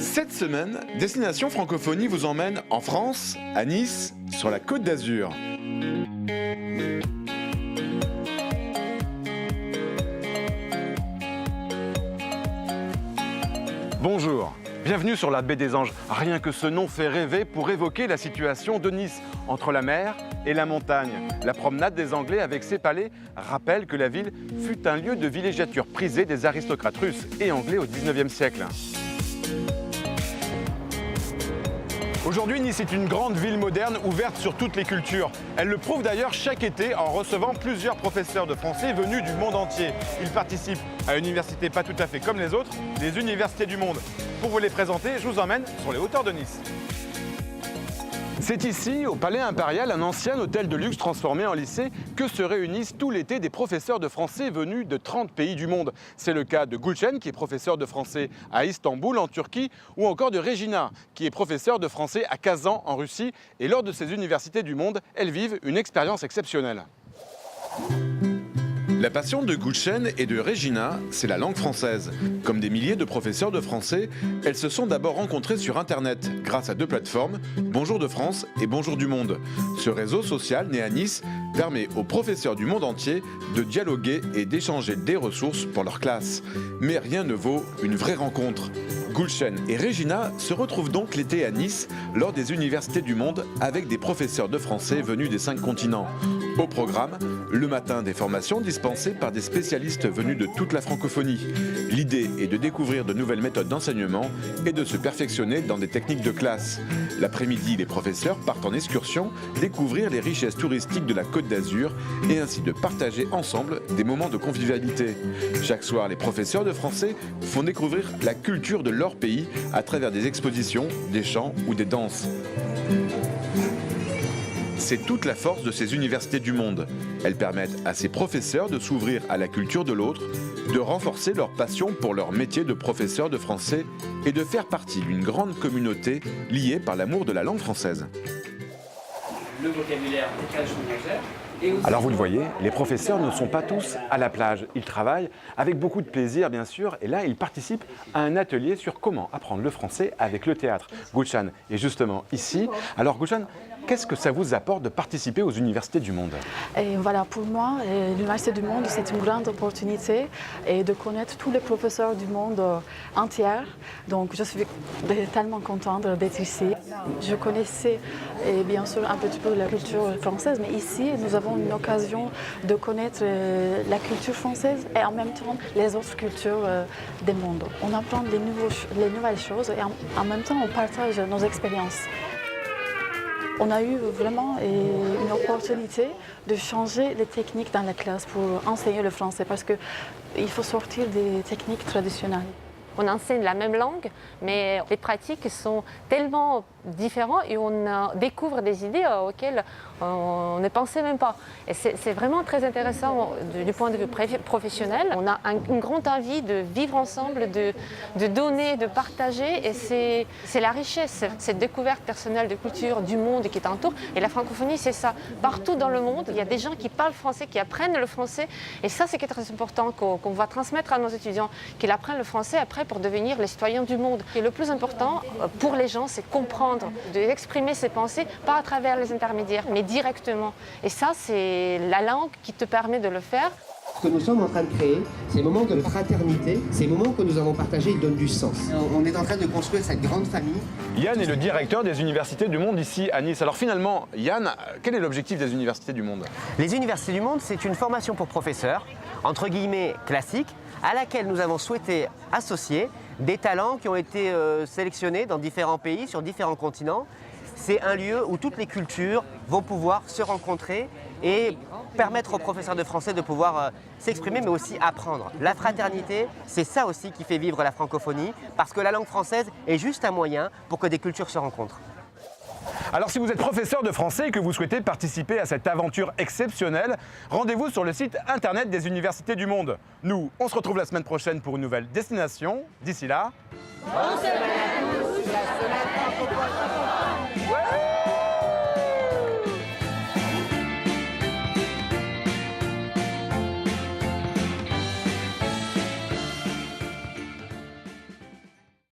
Cette semaine, Destination Francophonie vous emmène en France, à Nice, sur la Côte d'Azur. Bonjour, bienvenue sur la baie des Anges. Rien que ce nom fait rêver pour évoquer la situation de Nice, entre la mer et la montagne. La promenade des Anglais avec ses palais rappelle que la ville fut un lieu de villégiature prisé des aristocrates russes et anglais au XIXe siècle. Aujourd'hui, Nice est une grande ville moderne ouverte sur toutes les cultures. Elle le prouve d'ailleurs chaque été en recevant plusieurs professeurs de français venus du monde entier. Ils participent à une université pas tout à fait comme les autres, les universités du monde. Pour vous les présenter, je vous emmène sur les hauteurs de Nice. C'est ici, au Palais Impérial, un ancien hôtel de luxe transformé en lycée, que se réunissent tout l'été des professeurs de français venus de 30 pays du monde. C'est le cas de Gülşen, qui est professeur de français à Istanbul, en Turquie, ou encore de Regina, qui est professeure de français à Kazan, en Russie. Et lors de ces universités du monde, elles vivent une expérience exceptionnelle. La passion de Gülşen et de Regina, c'est la langue française. Comme des milliers de professeurs de français, elles se sont d'abord rencontrées sur Internet, grâce à deux plateformes, Bonjour de France et Bonjour du Monde. Ce réseau social né à Nice permet aux professeurs du monde entier de dialoguer et d'échanger des ressources pour leur classe. Mais rien ne vaut une vraie rencontre. Gülşen et Regina se retrouvent donc l'été à Nice, lors des universités du monde, avec des professeurs de français venus des 5 continents. Au programme, le matin, des formations dispensées par des spécialistes venus de toute la francophonie. L'idée est de découvrir de nouvelles méthodes d'enseignement et de se perfectionner dans des techniques de classe. L'après-midi, les professeurs partent en excursion découvrir les richesses touristiques de la Côte d'Azur et ainsi de partager ensemble des moments de convivialité. Chaque soir, les professeurs de français font découvrir la culture de leur pays à travers des expositions, des chants ou des danses. C'est toute la force de ces universités du monde. Elles permettent à ces professeurs de s'ouvrir à la culture de l'autre, de renforcer leur passion pour leur métier de professeur de français et de faire partie d'une grande communauté liée par l'amour de la langue française. Le vocabulaire des classes ménagères. Alors vous le voyez, les professeurs ne sont pas tous à la plage. Ils travaillent avec beaucoup de plaisir bien sûr et là ils participent à un atelier sur comment apprendre le français avec le théâtre. Gülşen est justement ici. Alors Gülşen, qu'est-ce que ça vous apporte de participer aux universités du monde? Et voilà, pour moi, l'Université du monde, c'est une grande opportunité et de connaître tous les professeurs du monde entier. Donc je suis tellement contente d'être ici. Je connaissais bien sûr un petit peu la culture française, mais ici nous avons une occasion de connaître la culture française et en même temps les autres cultures du monde. On apprend les nouvelles choses et en même temps on partage nos expériences. On a eu vraiment une opportunité de changer les techniques dans la classe pour enseigner le français parce qu'il faut sortir des techniques traditionnelles. On enseigne la même langue, mais les pratiques sont tellement différentes et on découvre des idées auxquelles on ne pensait même pas. Et c'est vraiment très intéressant du point de vue professionnel. On a une grande envie de vivre ensemble, de donner, de partager. Et c'est la richesse, cette découverte personnelle de culture, du monde qui t'entoure. Et la francophonie, c'est ça. Partout dans le monde, il y a des gens qui parlent français, qui apprennent le français. Et ça, c'est très important qu'on va transmettre à nos étudiants, qu'ils apprennent le français après pour devenir les citoyens du monde. Et le plus important pour les gens, c'est comprendre, d'exprimer ses pensées, pas à travers les intermédiaires, mais directement. Et ça, c'est la langue qui te permet de le faire. Ce que nous sommes en train de créer, ces moments de fraternité, ces moments que nous avons partagés, ils donnent du sens. On est en train de construire cette grande famille. Yann est le directeur des universités du monde ici à Nice. Alors finalement, Yann, quel est l'objectif des universités du monde? Les universités du monde, c'est une formation pour professeurs, entre guillemets classique, à laquelle nous avons souhaité associer des talents qui ont été sélectionnés dans différents pays, sur différents continents. C'est un lieu où toutes les cultures vont pouvoir se rencontrer et permettre aux professeurs de français de pouvoir s'exprimer, mais aussi apprendre. La fraternité, c'est ça aussi qui fait vivre la francophonie, parce que la langue française est juste un moyen pour que des cultures se rencontrent. Alors si vous êtes professeur de français et que vous souhaitez participer à cette aventure exceptionnelle, rendez-vous sur le site internet des universités du monde. Nous, on se retrouve la semaine prochaine pour une nouvelle destination. D'ici là... Bonne semaine à tous. Ouais.